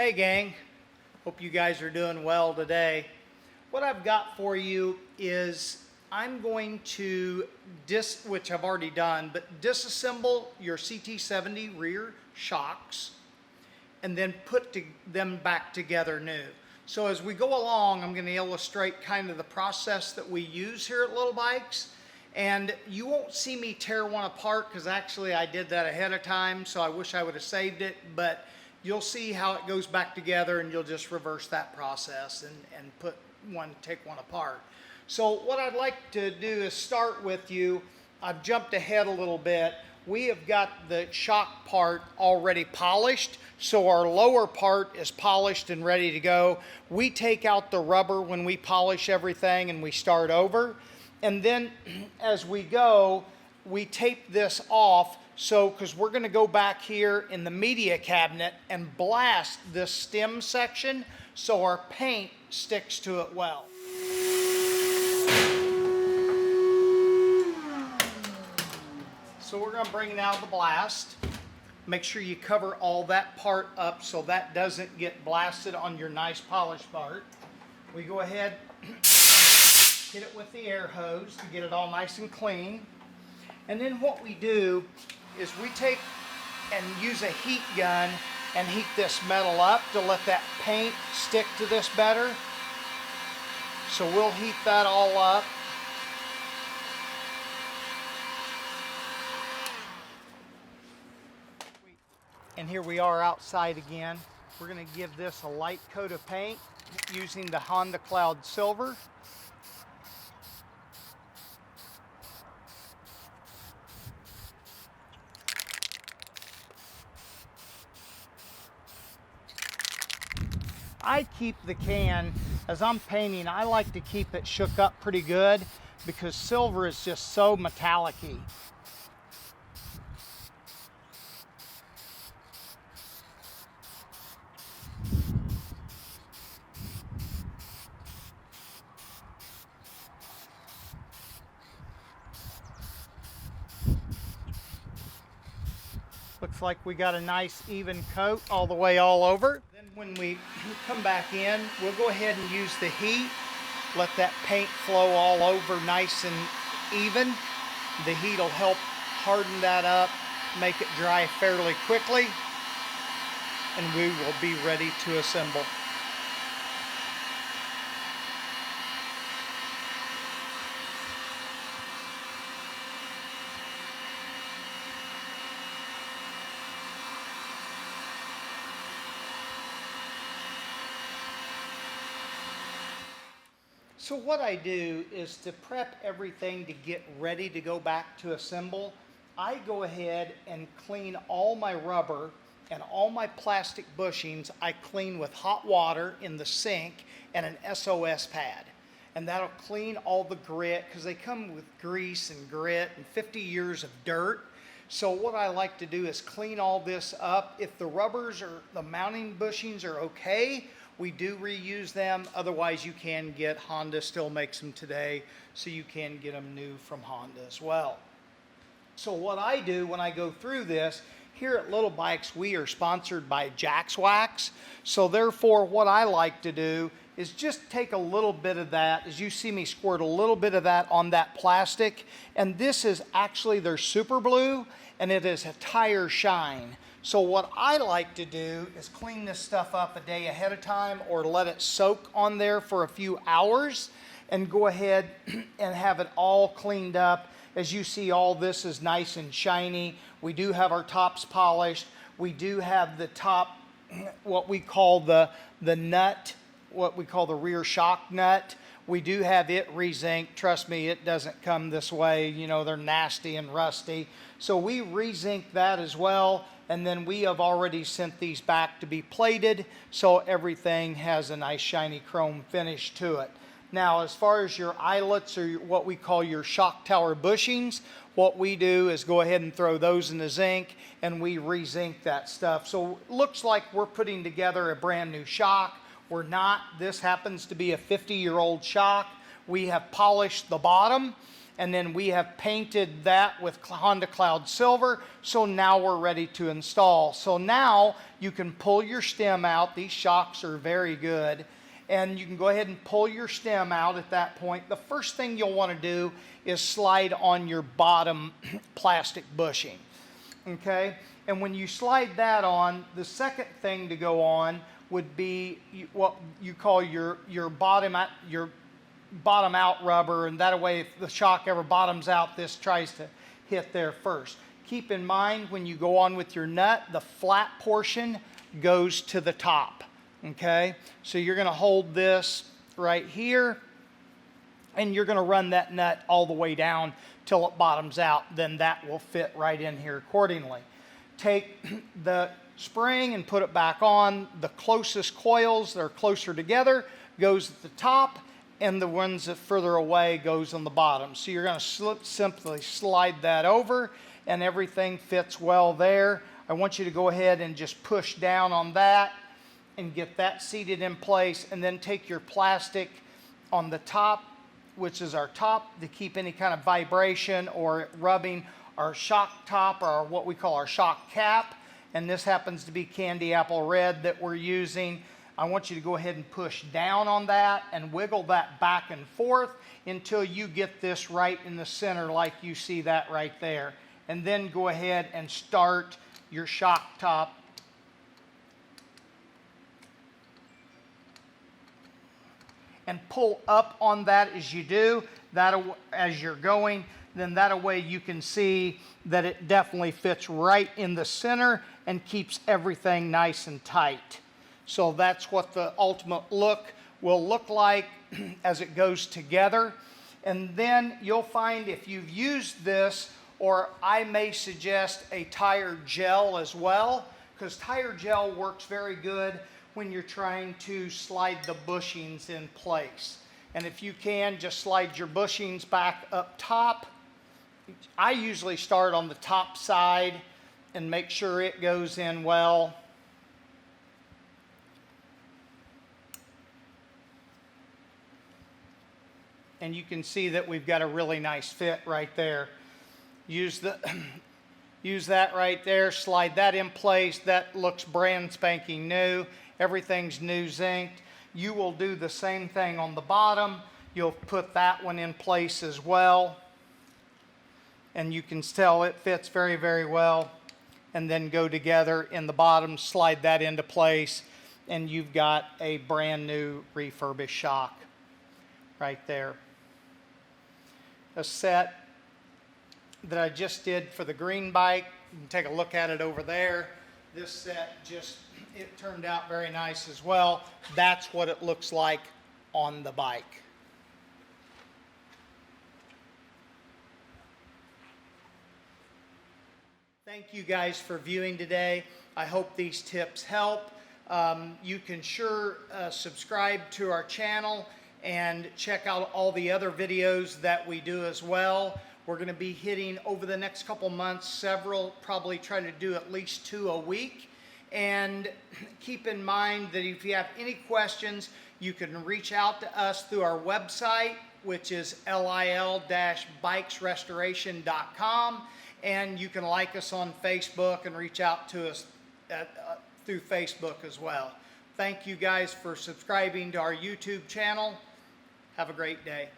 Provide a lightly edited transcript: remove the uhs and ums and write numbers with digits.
Hey gang, hope you guys are doing well today. What I've got for you is I'm going to, which I've already done, but disassemble your CT70 rear shocks and then put them back together new. So as we go along, I'm going to illustrate kind of the process that we use here at Little Bikes. And you won't see me tear one apart because actually I did that ahead of time, so I wish I would have saved it, but you'll see how it goes back together and you'll just reverse that process and take one apart. So what I'd like to do is start with you. I've jumped ahead a little bit. We have got the shock part already polished, so our lower part is polished and ready to go. We take out the rubber when we polish everything and we start over. And then as we go, we tape this off, because we're going to go back here in the media cabinet and blast this stem section so our paint sticks to it well. So we're going to bring it out of the blast. Make sure you cover all that part up so that doesn't get blasted on your nice polished part. We go ahead, hit it with the air hose to get it all nice and clean. And then what we do is we take and use a heat gun and heat this metal up to let that paint stick to this better. So we'll heat that all up. And here we are outside again. We're going to give this a light coat of paint using the Honda Cloud Silver. I keep the can, as I'm painting, I like to keep it shook up pretty good because silver is just so metallic-y. Looks like we got a nice even coat all the way all over. Then when we come back in, we'll go ahead and use the heat. Let that paint flow all over nice and even. The heat will help harden that up, make it dry fairly quickly, and we will be ready to assemble. So what I do is to prep everything to get ready to go back to assemble. I go ahead and clean all my rubber and all my plastic bushings. I clean with hot water in the sink and an SOS pad. And that'll clean all the grit because they come with grease and grit and 50 years of dirt. So what I like to do is clean all this up. If the rubbers or the mounting bushings are okay, we do reuse them. Otherwise, you can get, Honda still makes them today, so you can get them new from Honda as well. So what I do when I go through this, here at Little Bikes, we are sponsored by Jack's Wax. So therefore, what I like to do is just take a little bit of that, as you see me squirt a little bit of that on that plastic. And this is actually their super blue, and it is a tire shine. So what I like to do is clean this stuff up a day ahead of time or let it soak on there for a few hours and go ahead and have it all cleaned up. As you see, all this is nice and shiny. We do have our tops polished. We do have the top, what we call the nut, what we call the rear shock nut. We do have it re-zinked. Trust me, it doesn't come this way. You know, they're nasty and rusty. So we re-zink that as well. And then we have already sent these back to be plated, so everything has a nice shiny chrome finish to it. Now, as far as your eyelets or what we call your shock tower bushings, what we do is go ahead and throw those in the zinc and we re-zinc that stuff. So it looks like we're putting together a brand new shock. We're not. This happens to be a 50-year-old shock. We have polished the bottom and then we have painted that with Honda Cloud Silver, so now we're ready to install. So now you can pull your stem out. These shocks are very good, and you can go ahead and pull your stem out at that point. The first thing you'll want to do is slide on your bottom plastic bushing, okay? And when you slide that on, the second thing to go on would be what you call your bottom out rubber, and that way if the shock ever bottoms out, this tries to hit there first. Keep in mind when you go on with your nut, the flat portion goes to the top, okay? So you're gonna hold this right here, and you're gonna run that nut all the way down till it bottoms out. Then that will fit right in here accordingly. Take the spring and put it back on. The closest coils that are closer together goes at the top, and the ones that further away goes on the bottom. So you're gonna simply slide that over, and everything fits well there. I want you to go ahead and just push down on that and get that seated in place, and then take your plastic on the top, which is our top, to keep any kind of vibration or rubbing, our shock top, or what we call our shock cap, and this happens to be candy apple red that we're using. I want you to go ahead and push down on that and wiggle that back and forth until you get this right in the center like you see that right there. And then go ahead and start your shock top. And pull up on that as you do, that as you're going, then that way you can see that it definitely fits right in the center and keeps everything nice and tight. So that's what the ultimate look will look like as it goes together. And then you'll find if you've used this, or I may suggest a tire gel as well, because tire gel works very good when you're trying to slide the bushings in place. And if you can, just slide your bushings back up top. I usually start on the top side and make sure it goes in well. And you can see that we've got a really nice fit right there. Use that right there, slide that in place. That looks brand spanking new. Everything's new zinced. You will do the same thing on the bottom. You'll put that one in place as well. And you can tell it fits very, very well. And then go together in the bottom, slide that into place, and you've got a brand new refurbished shock right there. A set that I just did for the green bike. You can take a look at it over there. This set it turned out very nice as well. That's what it looks like on the bike. Thank you guys for viewing today. I hope these tips help. You can sure subscribe to our channel and check out all the other videos that we do as well. We're going to be hitting over the next couple months several, probably try to do at least 2 a week. And keep in mind that if you have any questions, you can reach out to us through our website, which is lil-bikesrestoration.com. And you can like us on Facebook and reach out to us through Facebook as well. Thank you guys for subscribing to our YouTube channel. Have a great day.